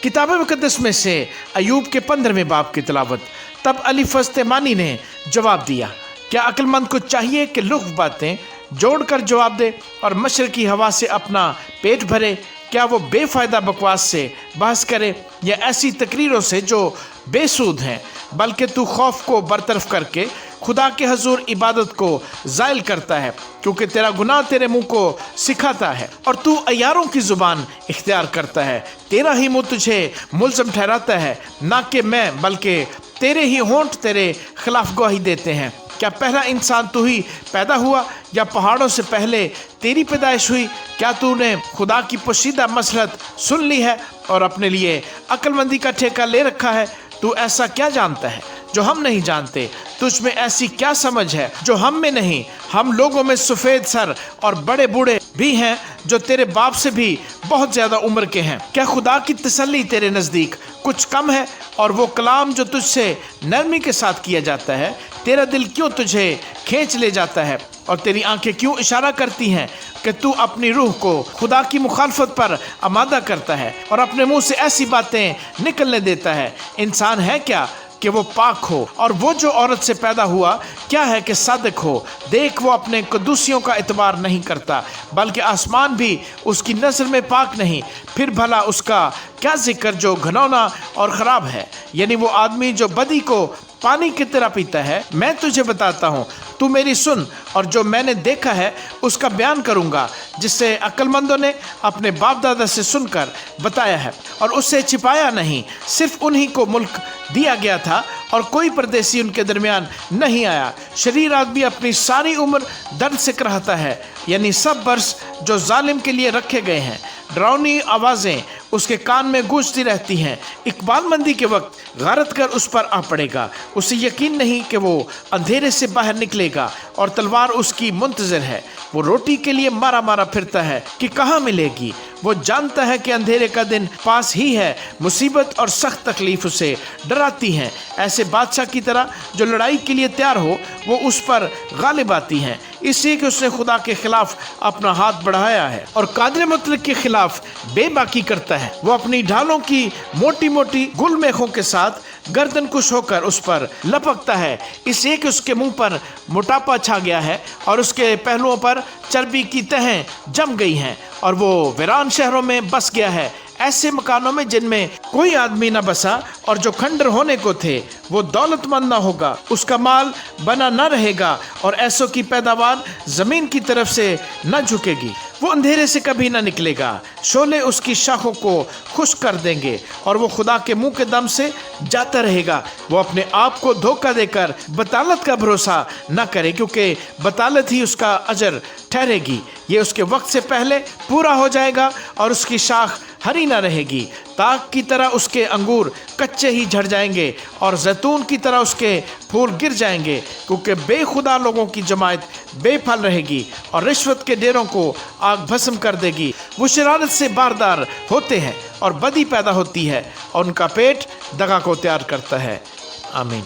किताब मुकद्दस में से अयूब के 15वें बाब की तिलावत। तब अली फस्तमानी ने जवाब दिया, क्या अक्लमंद को चाहिए कि लुग़्व बातें जोड़कर जवाब दे और मशरकी हवा से अपना पेट भरे? क्या वो बेफ़ायदा बकवास से बहस करे या ऐसी तकरीरों से जो बेसूद हैं? बल्कि तू खौफ को बरतरफ करके खुदा के हजूर इबादत को ज़ाइल करता है, क्योंकि तेरा गुनाह तेरे मुंह को सिखाता है और तू अयारों की ज़ुबान इख्तियार करता है। तेरा ही मुंह तुझे मुल्ज़म ठहराता है, ना कि मैं, बल्कि तेरे ही होंठ तेरे खिलाफ गवाही देते हैं। क्या पहला इंसान तू ही पैदा हुआ या पहाड़ों से पहले तेरी पैदाइश हुई? क्या तूने खुदा की पोशीदा मसलहत सुन ली है और अपने लिए अक्लमंदी का ठेका ले रखा है? तू ऐसा क्या जानता है जो हम नहीं जानते? तुझ में ऐसी क्या समझ है जो हम में नहीं? हम लोगों में सफ़ेद सर और बड़े बूढ़े भी हैं जो तेरे बाप से भी बहुत ज़्यादा उम्र के हैं। क्या खुदा की तसल्ली तेरे नज़दीक कुछ कम है? और वो कलाम जो तुझसे नरमी के साथ किया जाता है, तेरा दिल क्यों तुझे खींच ले जाता है और तेरी आंखें क्यों इशारा करती हैं कि तू अपनी रूह को खुदा की मुखालफत पर आमादा करता है और अपने मुंह से ऐसी बातें निकलने देता है? इंसान है क्या कि वो पाक हो, और वो जो औरत से पैदा हुआ क्या है कि सादिक हो? देख, वो अपने कदूसियों का एतबार नहीं करता, बल्कि आसमान भी उसकी नज़र में पाक नहीं। फिर भला उसका क्या जिक्र जो घनौना और ख़राब है, यानी वो आदमी जो बदी को पानी की तरह पीता है। मैं तुझे बताता हूँ, तू मेरी सुन, और जो मैंने देखा है उसका बयान करूँगा, जिससे अक्लमंदों ने अपने बाप दादा से सुनकर बताया है और उससे छिपाया नहीं। सिर्फ उन्हीं को मुल्क दिया गया था और कोई परदेसी उनके दरमियान नहीं आया। शरीर आदमी अपनी सारी उम्र दर्द से कराहता है, यानी सब वर्ष जो जालिम के लिए रखे गए हैं। डरावनी आवाज़ें उसके कान में गूंजती रहती हैं। इकबालमंदी के वक्त गारत कर उस पर आ पड़ेगा। उसे यकीन नहीं कि वो अंधेरे से बाहर निकलेगा और तलवार उसकी मुंतज़िर है। वो रोटी के लिए मारा मारा फिरता है कि कहाँ मिलेगी। वो जानता है कि अंधेरे का दिन पास ही है। मुसीबत और सख्त तकलीफ उसे डराती हैं। ऐसे बादशाह की तरह जो लड़ाई के लिए तैयार हो, वो उस पर गालिब आती हैं, इसलिए कि उसने खुदा के खिलाफ अपना हाथ बढ़ाया है और कादिर मुतलक के खिलाफ बेबाकी करता है। वो अपनी ढालों की मोटी मोटी गुलमेखों के साथ गर्दन कुश होकर उस पर लपकता है, इसलिए कि उसके मुंह पर मोटापा छा गया है और उसके पहलुओं पर चर्बी की तहें जम गई हैं और वो वीरान शहरों में बस गया है, ऐसे मकानों में जिनमें कोई आदमी न बसा, और जो खंडर होने को थे वो दौलतमंद न होगा। उसका माल बना न रहेगा और ऐसों की पैदावार ज़मीन की तरफ से न झुकेगी। वो अंधेरे से कभी न निकलेगा। शोले उसकी शाखों को खुश कर देंगे और वो खुदा के मुंह के दम से जाता रहेगा। वो अपने आप को धोखा देकर बतालत का भरोसा न करे, क्योंकि बतालत ही उसका अजर ठहरेगी। ये उसके वक्त से पहले पूरा हो जाएगा और उसकी शाख हरी न रहेगी। ताक की तरह उसके अंगूर कच्चे ही झड़ जाएंगे और जैतून की तरह उसके फूल गिर जाएंगे, क्योंकि बेखुदा लोगों की जमात बेफल रहेगी और रिश्वत के डेरों को आग भस्म कर देगी। वो शरारत से बारदार होते हैं और बदी पैदा होती है और उनका पेट दगा को तैयार करता है। आमीन।